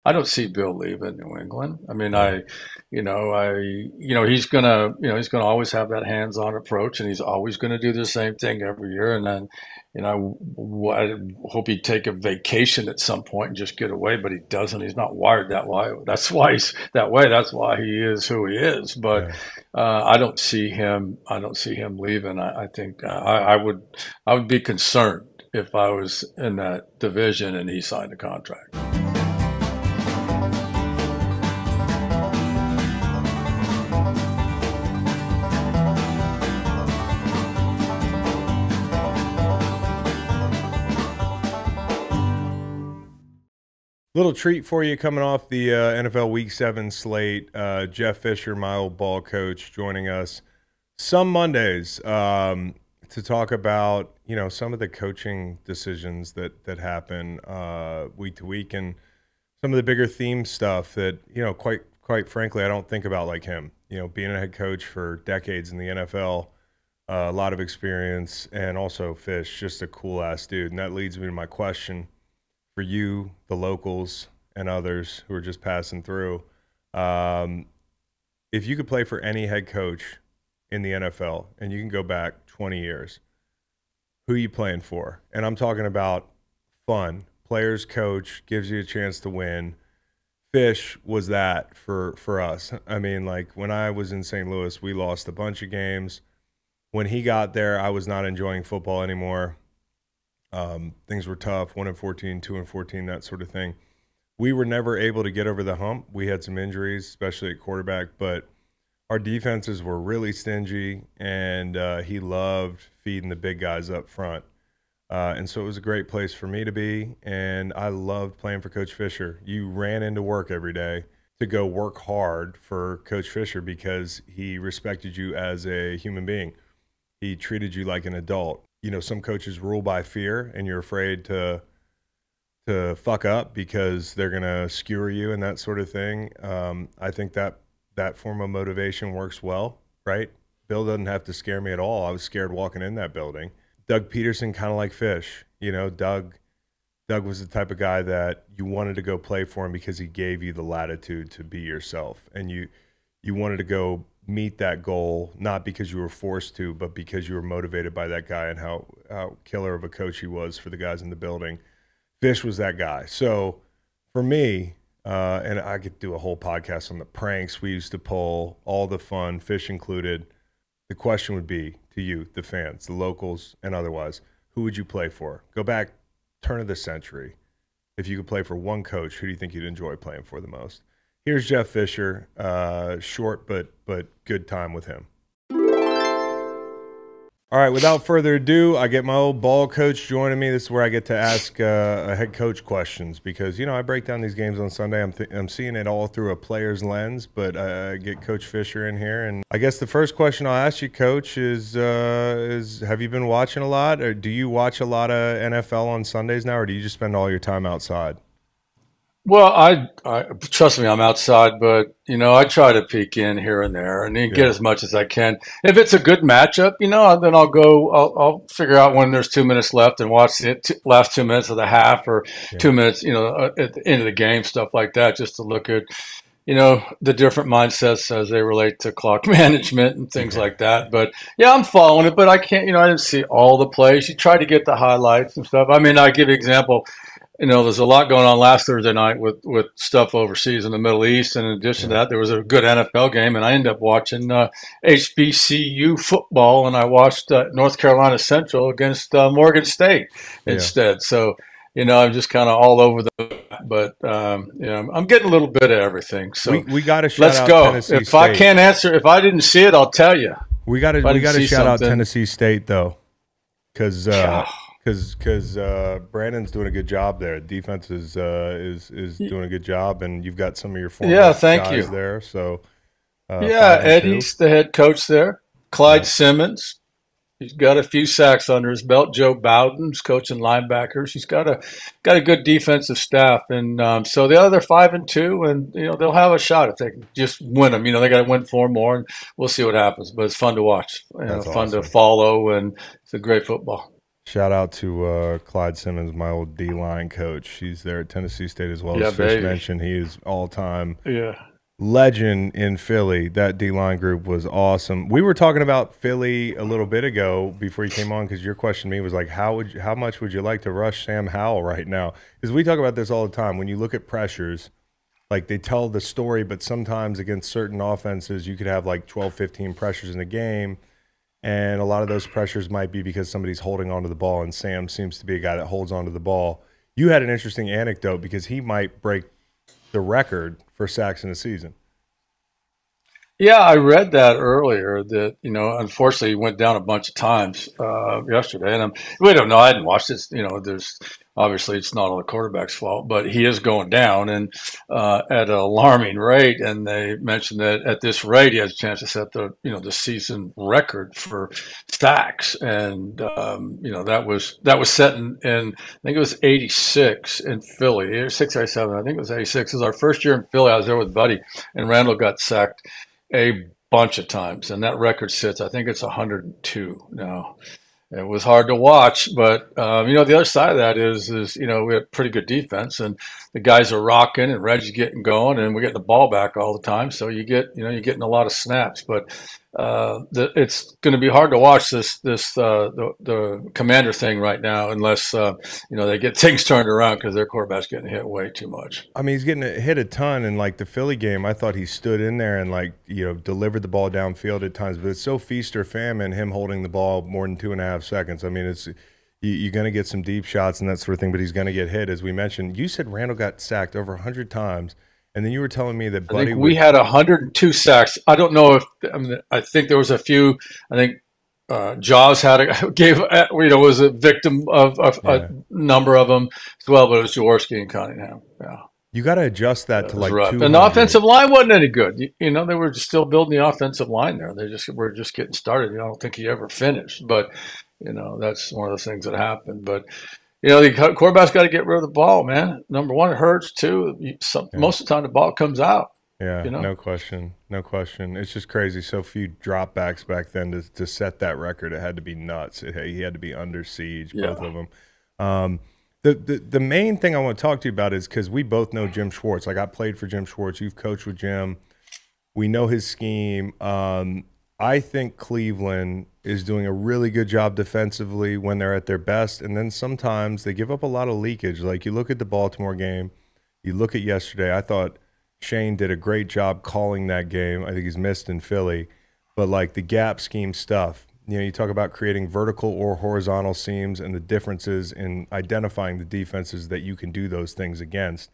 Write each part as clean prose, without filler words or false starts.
I don't see Bill leaving New England. I mean, Yeah. he's gonna always have that hands-on approach, and he's always gonna do the same thing every year. And then, I hope he'd take a vacation at some point and just get away, but he doesn't. He's not wired that way. That's why he's that way. That's why he is who he is. But Yeah. I don't see him. I don't see him leaving. I think I would be concerned if I was in that division and he signed a contract. Little treat for you coming off the NFL Week 7 slate. Jeff Fisher, my old ball coach, joining us some Mondays to talk about, some of the coaching decisions that happen week to week and some of the bigger theme stuff that, quite frankly, I don't think about like him. Being a head coach for decades in the NFL, a lot of experience, and also Fish, just a cool-ass dude. And that leads me to my question for you, the locals, and others who are just passing through. If you could play for any head coach in the NFL, and you can go back 20 years, who are you playing for? And I'm talking about fun. Players coach, gives you a chance to win. Fish was that for us. I mean, like when I was in St. Louis, we lost a bunch of games. When he got there, I was not enjoying football anymore. Things were tough, 1-14, 2-14, that sort of thing. We were never able to get over the hump. We had some injuries, especially at quarterback, but our defenses were really stingy, and he loved feeding the big guys up front. And so it was a great place for me to be, and I loved playing for Coach Fisher. You ran into work every day to go work hard for Coach Fisher because he respected you as a human being. He treated you like an adult. Some coaches rule by fear, and you're afraid to fuck up because they're going to skewer you and that sort of thing. I think that form of motivation works well, right? Bill doesn't have to scare me at all. I was scared walking in that building. Doug Peterson, kind of like Fish. Doug was the type of guy that you wanted to go play for him because he gave you the latitude to be yourself, and you wanted to go meet that goal, not because you were forced to, but because you were motivated by that guy and how killer of a coach he was for the guys in the building. Fish was that guy. So for me, and I could do a whole podcast on the pranks we used to pull, all the fun, Fish included. The question would be to you, the fans, the locals, and otherwise, who would you play for? Go back, turn of the century. If you could play for one coach, who do you think you'd enjoy playing for the most? Here's Jeff Fisher, short but good time with him. All right, without further ado, I get my old ball coach joining me. This is where I get to ask a head coach questions because, I break down these games on Sunday. I'm seeing it all through a player's lens, but I get Coach Fisher in here. And I guess the first question I'll ask you, Coach, is have you been watching a lot? Or do you watch a lot of NFL on Sundays now, or do you just spend all your time outside? Well, I trust me, I'm outside, but I try to peek in here and there and then get Yeah, as much as I can. If it's a good matchup, then I'll go. I'll figure out when there's 2 minutes left and watch the last 2 minutes of the half or yeah, 2 minutes, at the end of the game, stuff like that, just to look at the different mindsets as they relate to clock management and things yeah, like that. But yeah, I'm following it, but I can't. I didn't see all the plays. You try to get the highlights and stuff. I mean, I give you an example. There's a lot going on last Thursday night with stuff overseas in the Middle East. And in addition to yeah. that, there was a good NFL game, and I ended up watching HBCU football, and I watched North Carolina Central against Morgan State Yeah. instead. So, I'm just kind of all over the, but I'm getting a little bit of everything. We So we got to shout let's out go. Tennessee If I State. can't answer, if I didn't see it, I'll tell you. We got to If I we didn't got to see shout out something, Tennessee State though, because God. Brandon's doing a good job there. Defense is doing a good job, and you've got some of your Yeah, former thank guys you. there. So Yeah, 5-2. Eddie's the head coach there. Clyde Yeah, Simmons, he's got a few sacks under his belt. Joe Bowden's coaching linebackers. He's got a good defensive staff, and so the other 5-2, and they'll have a shot if they can just win them. They got to win four more, and we'll see what happens. But it's fun to watch, that's fun to awesome. follow, and it's a great football. Shout out to Clyde Simmons, my old D-line coach. He's there at Tennessee State as well. Yeah, As Fish baby. mentioned, he is all-time Yeah. legend in Philly. That D-line group was awesome. We were talking about Philly a little bit ago before you came on, because your question to me was like, how much would you like to rush Sam Howell right now? Because we talk about this all the time. When you look at pressures, like they tell the story, but sometimes against certain offenses, you could have like 12, 15 pressures in a game. And a lot of those pressures might be because somebody's holding onto the ball, and Sam seems to be a guy that holds onto the ball. You had an interesting anecdote because he might break the record for sacks in a season. Yeah, I read that earlier that, unfortunately he went down a bunch of times yesterday. And we don't know. I hadn't watched this. There's obviously it's not all the quarterback's fault, but he is going down and at an alarming rate. And they mentioned that at this rate, he has a chance to set the season record for sacks. And, that was set in, I think it was 86 in Philly, 6 or 7. I think it was 86. It was our first year in Philly. I was there with Buddy, and Randall got sacked a bunch of times, and that record sits, I think it's 102 now. It was hard to watch, but the other side of that is we had pretty good defense, and the guys are rocking, and Reggie's getting going, and we're getting the ball back all the time. So you're getting a lot of snaps, but it's going to be hard to watch the Commander thing right now unless they get things turned around because their quarterback's getting hit way too much. I mean, he's getting hit a ton. In like the Philly game, I thought he stood in there and delivered the ball downfield at times. But it's so feast or famine, him holding the ball more than 2.5 seconds. I mean, you're going to get some deep shots and that sort of thing, but he's going to get hit. As we mentioned, you said Randall got sacked over 100 times. And then you were telling me that I Buddy think we had 102 sacks. I don't know if I think there was a few. I think Jaws was a victim of a number of them as well, but it was Jaworski and Cunningham. Yeah, you got to adjust that it to was like rough. 200. And the offensive line wasn't any good. They were still building the offensive line there. They just were just getting started. I don't think he ever finished, but that's one of the things that happened. But the quarterback's got to get rid of the ball, man. Number one, it hurts too. Most of the time, the ball comes out. Yeah, no question. No question. It's just crazy. So few dropbacks back then to set that record. It had to be nuts. He had to be under siege, both of them. The main thing I want to talk to you about is because we both know Jim Schwartz. Like I played for Jim Schwartz. You've coached with Jim. We know his scheme. I think Cleveland is doing a really good job defensively when they're at their best, and then sometimes they give up a lot of leakage. Like you look at the Baltimore game, you look at yesterday. I thought Shane did a great job calling that game. I think he's missed in Philly, but like the gap scheme stuff. You talk about creating vertical or horizontal seams and the differences in identifying the defenses that you can do those things against.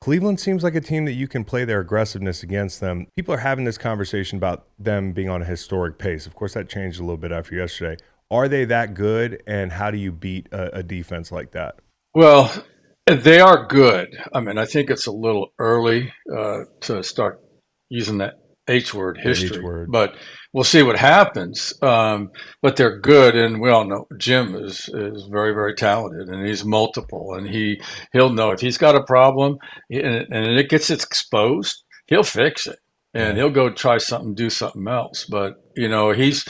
Cleveland seems like a team that you can play their aggressiveness against them. People are having this conversation about them being on a historic pace. Of course, that changed a little bit after yesterday. Are they that good, and how do you beat a defense like that? Well, they are good. I mean, I think it's a little early to start using that H word, history, but we'll see what happens. But they're good, and we all know Jim is very, very talented, and he's multiple, and he'll know if he's got a problem and it gets exposed, he'll fix it, and he'll go try something, do something else. But Miles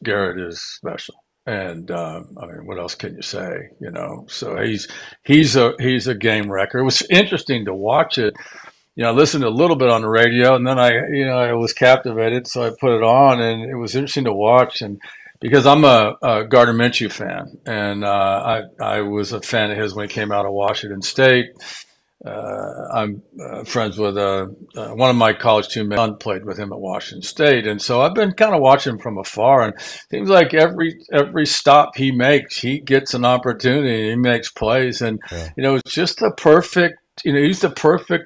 Garrett is special. And what else can you say? So he's a game wrecker. It was interesting to watch it. I listened a little bit on the radio, and then I was captivated, so I put it on, and it was interesting to watch. And because I'm a Gardner Minshew fan, and I was a fan of his when he came out of Washington State. I'm friends with one of my college teammates played with him at Washington State, and so I've been kind of watching him from afar. And it seems like every stop he makes, he gets an opportunity. He makes plays, and it's just the perfect. He's the perfect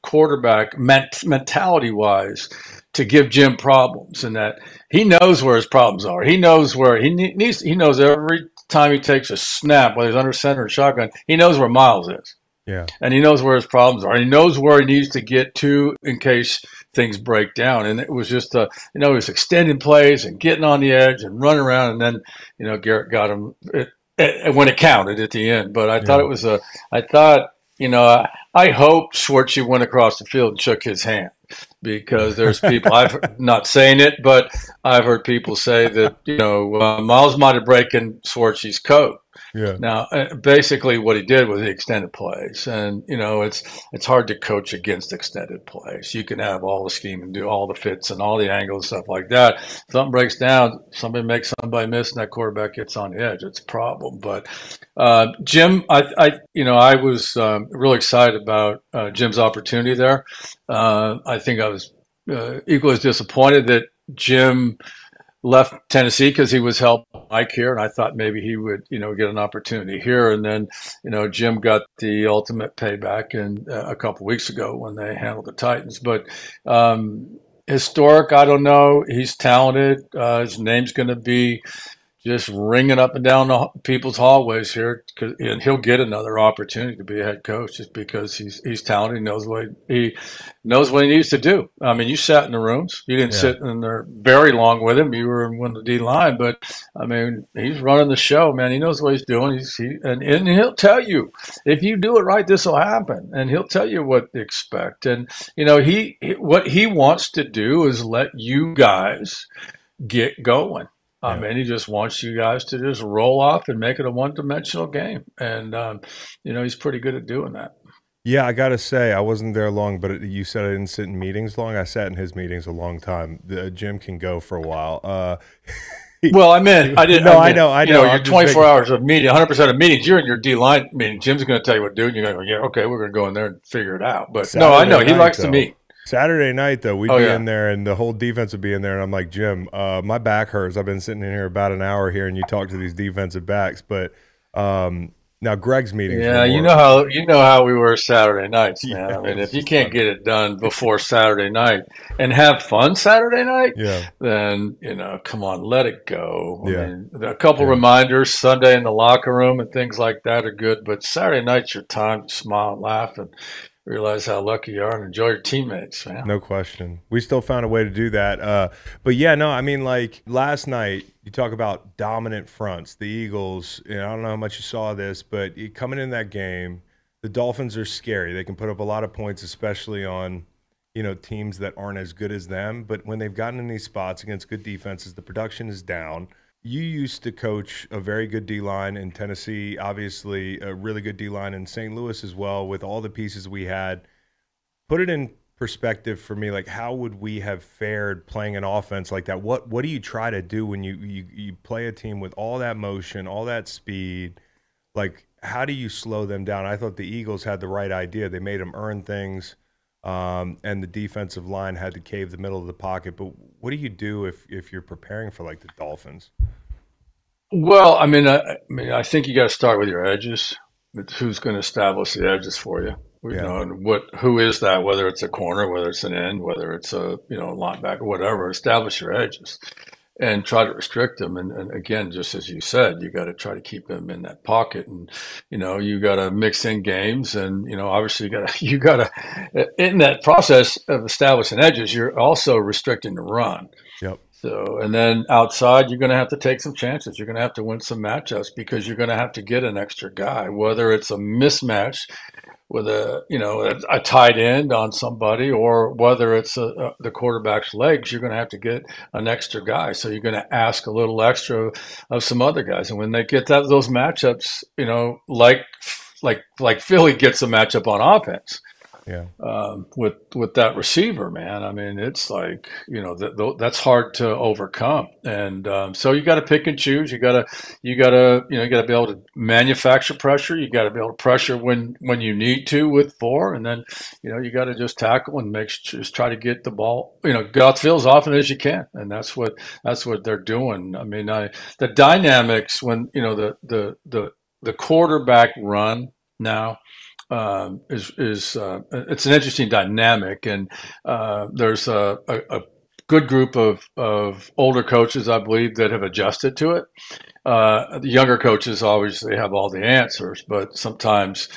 quarterback mentality wise to give Jim problems, and that he knows where his problems are. He knows where he needs. He knows every time he takes a snap, whether he's under center or shotgun, he knows where Miles is. Yeah. And he knows where his problems are. And he knows where he needs to get to in case things break down. And it was just, he was extending plays and getting on the edge and running around. And then, Garrett got him when it counted at the end. But I thought it was I hoped Schwartzy went across the field and shook his hand. because there's people I've not saying it, but I've heard people say that Miles might have broken Schwartz's code. Yeah. Now, basically, what he did was he extended plays, and it's hard to coach against extended plays. You can have all the scheme and do all the fits and all the angles and stuff like that. If something breaks down, somebody makes somebody miss, and that quarterback gets on the edge. It's a problem. But Jim, I was really excited about Jim's opportunity there. I think I was equally as disappointed that Jim left Tennessee because he was helping Mike here, and I thought maybe he would, get an opportunity here. And then, Jim got the ultimate payback a couple of weeks ago when they handled the Titans. But historic, I don't know. He's talented. His name's going to be just ringing up and down the people's hallways here, and he'll get another opportunity to be a head coach just because he's talented. He knows what he needs to do. I mean, you sat in the rooms. You didn't sit in there very long with him. You were in one of the D line, but I mean, he's running the show, man. He knows what he's doing. And he'll tell you if you do it right, this will happen, and he'll tell you what to expect. And what he wants to do is let you guys get going. And he just wants you guys to just roll off and make it a one-dimensional game. And, he's pretty good at doing that. Yeah, I got to say, I wasn't there long, but you said I didn't sit in meetings long. I sat in his meetings a long time. Jim can go for a while. Well, I meant, I didn't. No, I know. You're 24 hours of meeting, 100% of meetings. You're in your D-line meeting. Jim's going to tell you what to do, and you're going to go, yeah, okay, we're going to go in there and figure it out. But Saturday no, I know. He likes though. to meet. Saturday night, though, we'd be in there, and the whole defense would be in there, and I'm like, Jim, my back hurts. I've been sitting in here about an hour here, and you talk to these defensive backs. But now Greg's meetings. Yeah, you know how we were Saturday nights, man. I mean, if you can't get it done before Saturday night and have fun Saturday night, then come on, let it go. I mean, a couple reminders Sunday in the locker room and things like that are good, but Saturday night's your time to smile and laugh and realize how lucky you are and enjoy your teammates, man. No question. We still found a way to do that. But yeah, no, I mean, like last night, you talk about dominant fronts, the Eagles. I don't know how much you saw this, but coming in that game, the Dolphins are scary. They can put up a lot of points, especially on, teams that aren't as good as them. But when they've gotten in these spots against good defenses, the production is down. You used to coach a very good D-line in Tennessee, obviously a really good D-line in St. Louis as well with all the pieces we had. Put it in perspective for me, like how would we have fared playing an offense like that? What do you try to do when you play a team with all that motion, all that speed? Like how do you slow them down? I thought the Eagles had the right idea. They made them earn things, and the defensive line had to cave the middle of the pocket. But what do you do if you're preparing for like the Dolphins? Well, I think you got to start with your edges. Who's going to establish the edges for you? And who is that? Whether it's a corner, whether it's an end, whether it's a linebacker, whatever. Establish your edges and try to restrict them. And again, just as you said, you got to try to keep them in that pocket. And you got to mix in games. And obviously you got to in that process of establishing edges, you're also restricting the run. Yep. So, and then outside, you're going to have to take some chances. You're going to have to win some matchups because you're going to have to get an extra guy, whether it's a mismatch with a tight end on somebody, or whether it's the quarterback's legs. You're going to have to get an extra guy. So you're going to ask a little extra of some other guys. And when they get those matchups, like Philly gets a matchup on offense. Yeah. With that receiver, man, I mean, it's like that's hard to overcome, and so you got to pick and choose. You got to be able to manufacture pressure. You got to be able to pressure when you need to with four, and then you got to just tackle and just try to get the ball get off the field as often as you can, and that's what they're doing. I mean, the dynamics when the quarterback run now. It's an interesting dynamic, and there's a good group of older coaches, I believe, that have adjusted to it. The younger coaches obviously have all the answers, but sometimes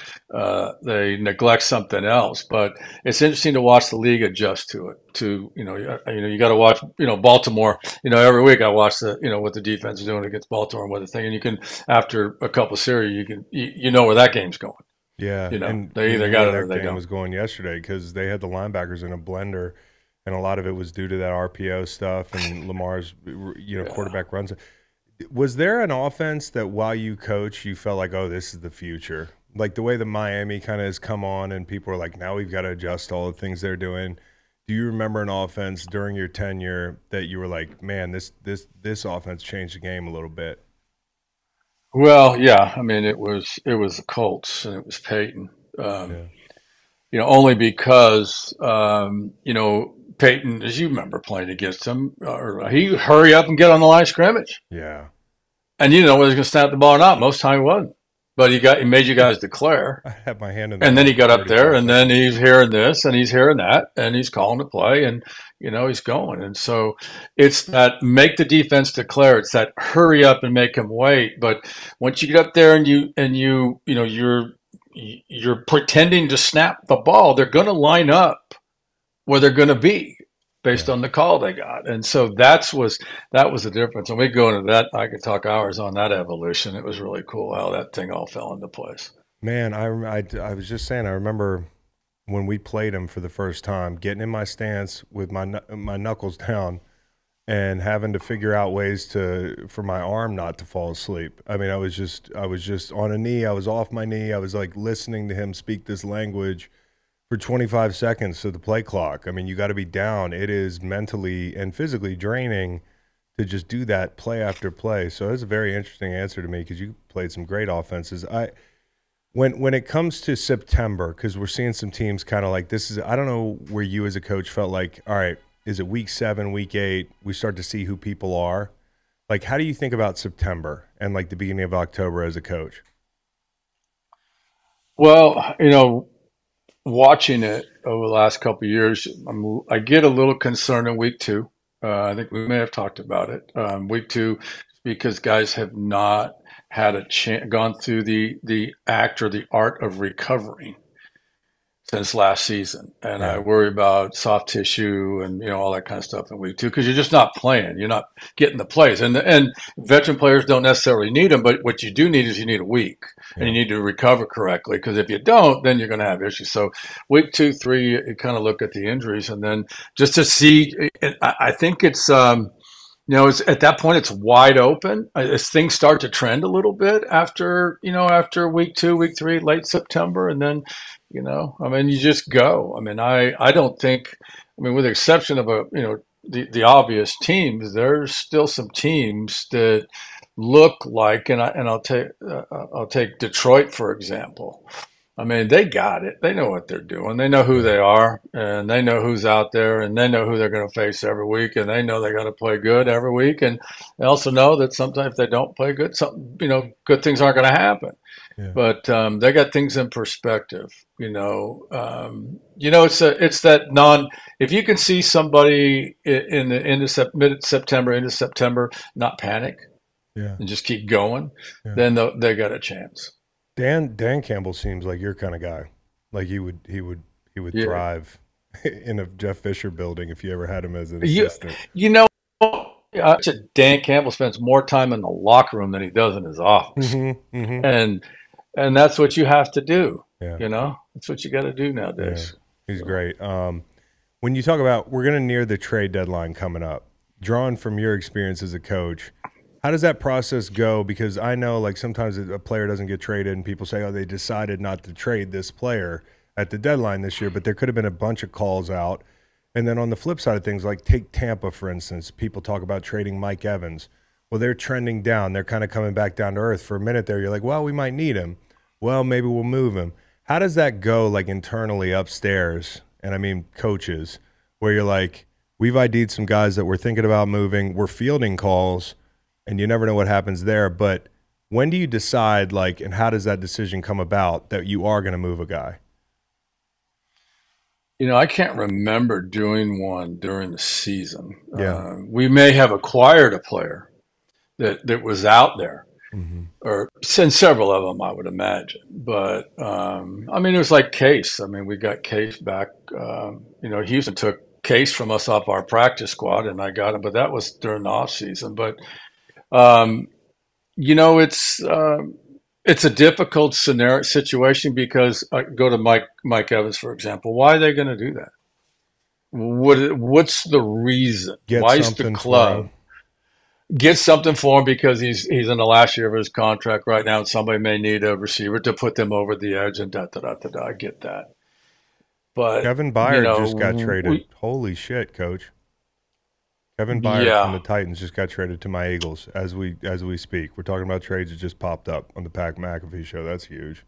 they neglect something else. But it's interesting to watch the league adjust to it. You got to watch Baltimore. Every week I watch what the defense is doing against Baltimore and what the thing, and you can after a couple of series you know where that game's going. Yeah, and They we either knew got where it or that they game don't. was going yesterday because they had the linebackers in a blender, and a lot of it was due to that RPO stuff and Lamar's, Yeah. quarterback runs. Was there an offense that while you coach, you felt like, oh, this is the future? Like the way the Miami kind of has come on, and people are like, now we've got to adjust all the things they're doing. Do you remember an offense during your tenure that you were like, man, this offense changed the game a little bit? Well, yeah. I mean, it was the Colts and it was Peyton. Um, Yeah, only because Peyton, as you remember playing against him, or he hurry up and get on the line of scrimmage, yeah. and you know whether he's going to snap the ball or not. Most time he wasn't, but he made you guys declare. I had my hand in the And then he mouth got for up there, 35 and then seconds. he's hearing this, and he's hearing that, and he's calling the play, and he's going. And so it's that make the defense declare. It's that hurry up and make him wait. But once you get up there and you're pretending to snap the ball, they're going to line up where they're going to be based Yeah. on the call they got. And so that was the difference. And we go into that. I could talk hours on that evolution. It was really cool how that thing all fell into place. Man, I was just saying, I remember when we played him for the first time, getting in my stance with my knuckles down and having to figure out ways for my arm not to fall asleep. I mean, I was just on a knee, I was off my knee, I was like listening to him speak this language for 25 seconds to the play clock. I mean, you got to be down. It is mentally and physically draining to just do that play after play. So it's a very interesting answer to me because you played some great offenses. When it comes to September, because we're seeing some teams kind of like this is, I don't know where you as a coach felt like, all right, is it week 7, week 8? We start to see who people are. Like, how do you think about September and like the beginning of October as a coach? Well, watching it over the last couple of years, I get a little concerned in week 2. I think we may have talked about it. Week 2, because guys have not had a chance, gone through the act or the art of recovering since last season, and I Yeah, worry about soft tissue and all that kind of stuff in week 2 because you're just not playing, you're not getting the plays, and veteran players don't necessarily need them, but what you do need is you need a week, and you yeah, need to recover correctly because if you don't, then you're going to have issues. So week 2, 3, you kind of look at the injuries, and then just to see, I think it's. It's at that point it's wide open as things start to trend a little bit after week 2, week 3, late September, and then I mean, you just go. I mean, I don't think, I mean, with the exception of the obvious teams, there's still some teams that look like, and I'll take Detroit for example. I mean, they got it. They know what they're doing. They know who yeah, they are, and they know who's out there, and they know who they're going to face every week, and they know they got to play good every week, and they also know that sometimes if they don't play good, some good things aren't going to happen. yeah. But they got things in perspective. It's that non. If you can see somebody in the mid September into September not panic Yeah, and just keep going, yeah. then they got a chance. Dan Campbell seems like your kind of guy. Like he would Yeah, thrive in a Jeff Fisher building if you ever had him as an you assistant. you know. Dan Campbell spends more time in the locker room than he does in his office, Mm-hmm. Mm-hmm. and that's what you have to do. Yeah, That's what you got to do yeah. nowadays. He's So. great. When you talk about we're going to near the trade deadline coming up, drawing from your experience as a coach, how does that process go? Because I know like sometimes a player doesn't get traded and people say, oh, they decided not to trade this player at the deadline this year, but there could have been a bunch of calls out. And then on the flip side of things, like take Tampa, for instance, people talk about trading Mike Evans. Well, they're trending down. They're kind of coming back down to earth for a minute there. You're like, well, we might need him. Well, maybe we'll move him. How does that go like internally upstairs? And I mean, coaches, where you're like, we've ID'd some guys that we're thinking about moving. We're fielding calls, and you never know what happens there. But when do you decide, like, and how does that decision come about that you are going to move a guy? I can't remember doing one during the season. Yeah. We may have acquired a player that was out there, Mm-hmm. or and several of them, I would imagine. But I mean, it was like Case. I mean, we got Case back. Houston took Case from us off our practice squad, and I got him, but that was during the off season. But um, it's it's a difficult scenario situation because go to Mike Evans, for example. Why are they going to do that? What's the reason? Get Why is the something for club him. get something for him because he's in the last year of his contract right now, and somebody may need a receiver to put them over the edge and da da da da da. I get that, but Kevin you Byard just got know, traded. Holy shit, coach. Kevin Byard from the yeah, Titans just got traded to my Eagles as we speak. We're talking about trades that just popped up on the Pat McAfee show. That's huge.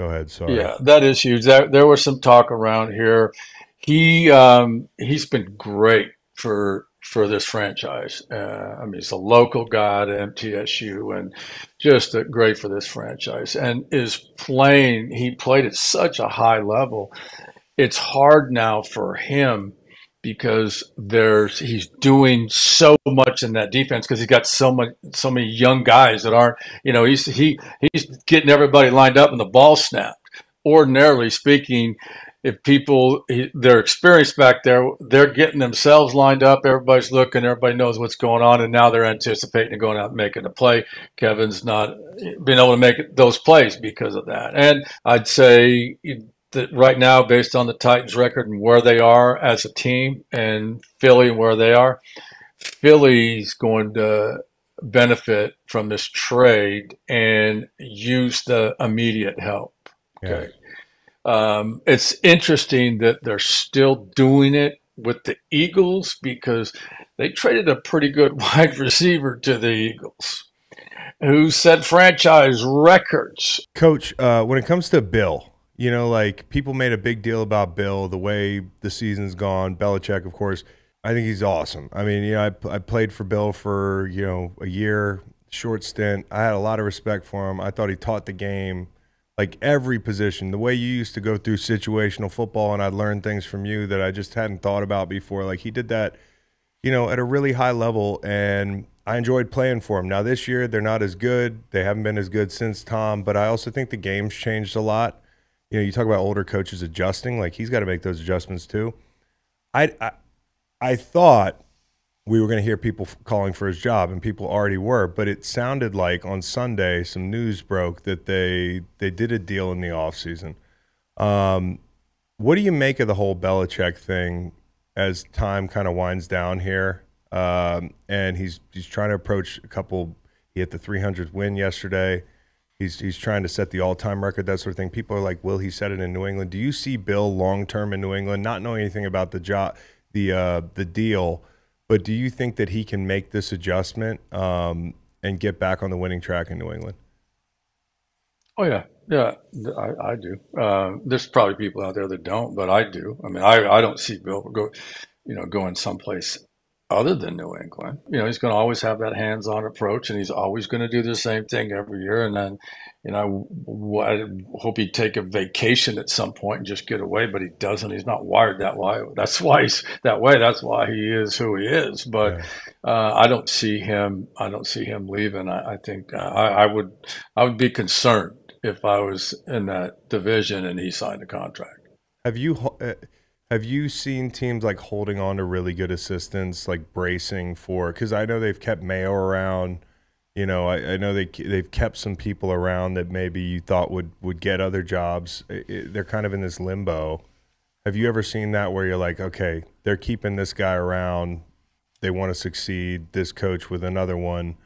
Go ahead, sorry. yeah, that is huge. There was some talk around here. He's been great for this franchise. I mean, he's a local guy at MTSU and just great for this franchise. And is playing. He played at such a high level. It's hard now for him because he's doing so much in that defense because he's got so many young guys that aren't, he's getting everybody lined up and the ball snapped. Ordinarily speaking, if they're experienced back there, they're getting themselves lined up, everybody's looking, everybody knows what's going on, and now they're anticipating and going out and making a play. Kevin's not being able to make those plays because of that. And I'd say that right now, based on the Titans' record and where they are as a team, and Philly and where they are, Philly's going to benefit from this trade and use the immediate help. Yeah. Okay. It's interesting that they're still doing it with the Eagles because they traded a pretty good wide receiver to the Eagles who set franchise records. Coach, when it comes to Bill, like people made a big deal about Bill, the way the season's gone. Belichick, of course, I think he's awesome. I mean, I played for Bill for, a year, short stint. I had a lot of respect for him. I thought he taught the game, like every position, the way you used to go through situational football, and I'd learn things from you that I just hadn't thought about before. Like he did that, at a really high level, and I enjoyed playing for him. Now this year, they're not as good. They haven't been as good since Tom, but I also think the game's changed a lot. You talk about older coaches adjusting, like he's got to make those adjustments too. I thought we were going to hear people calling for his job, and people already were, but it sounded like on Sunday some news broke that they did a deal in the offseason. What do you make of the whole Belichick thing as time kind of winds down here? And he's trying to approach a couple. He hit the 300th win yesterday. He's trying to set the all-time record, that sort of thing. People are like, will he set it in New England? Do you see Bill long-term in New England, not knowing anything about the job, the deal, but do you think that he can make this adjustment and get back on the winning track in New England? Oh yeah, yeah, I do. There's probably people out there that don't, but I do. I mean, I don't see Bill going someplace other than New England. He's going to always have that hands-on approach, and he's always going to do the same thing every year. And then, I hope he'd take a vacation at some point and just get away, but he doesn't. He's not wired that way. That's why he's that way. That's why he is who he is. But Yeah. I don't see him. I don't see him leaving. I think I would be concerned if I was in that division and he signed a contract. Have you have you seen teams like holding on to really good assistants, like bracing for? Because I know they've kept Mayo around. I know they've kept some people around that maybe you thought would get other jobs. They're kind of in this limbo. Have you ever seen that where you're like, okay, they're keeping this guy around, they want to succeed, this coach with another one?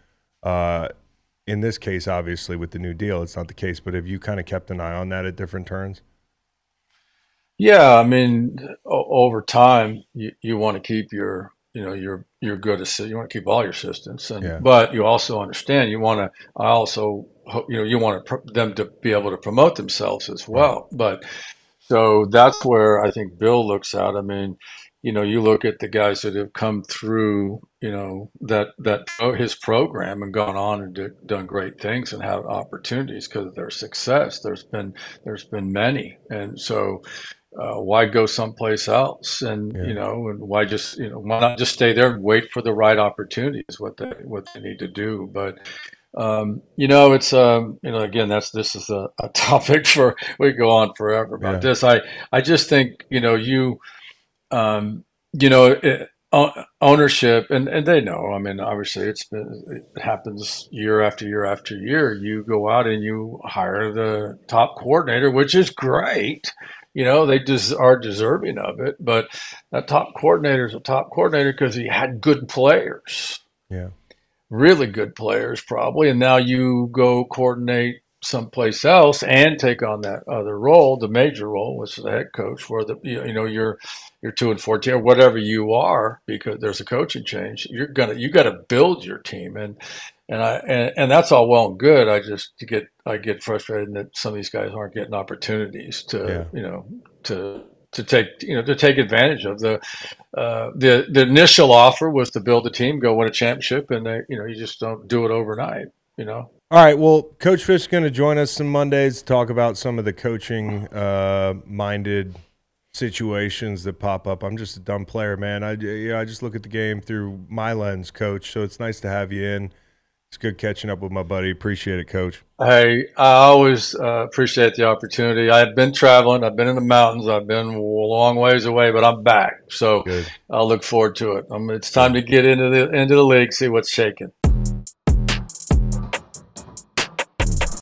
In this case, obviously, with the new deal, it's not the case, but have you kind of kept an eye on that at different turns? Yeah, I mean, over time, you want to keep your good assist. You want to keep all your assistants, Yeah. but you also understand you want to. I also you want them to be able to promote themselves as Right. well. But so that's where I think Bill looks out. I mean, you look at the guys that have come through, his program and gone on and done great things and have opportunities because of their success. There's been many, and so why go someplace else? And Yeah. and why not just stay there and wait for the right opportunity is what they need to do. But it's again, this is a topic for we could go on forever about Yeah. this. I just think you um, you know, ownership, and they know. I mean, obviously, it happens year after year after year. You go out and you hire the top coordinator, which is great. You know, are deserving of it, but that top coordinator is a top coordinator because he had good players, Yeah. really good players probably, and now you go coordinate someplace else and take on that other role, the major role, which is the head coach, where you're 2 and 14 or whatever you are, because there's a coaching change. You got to build your team, and that's all well and good. I get frustrated that some of these guys aren't getting opportunities Yeah. to take advantage of the initial offer was to build a team, go win a championship, and you just don't do it overnight. You know. All right. Well, Coach Fish is going to join us some Mondays to talk about some of the coaching minded situations that pop up. I'm just a dumb player, man. I just look at the game through my lens, Coach. So it's nice to have you in. It's good catching up with my buddy. Appreciate it, Coach. Hey, I always appreciate the opportunity. I've been traveling. I've been in the mountains. I've been a long ways away, but I'm back. So Good. I'll look forward to it. It's time Good. to get into the league, see what's shaking.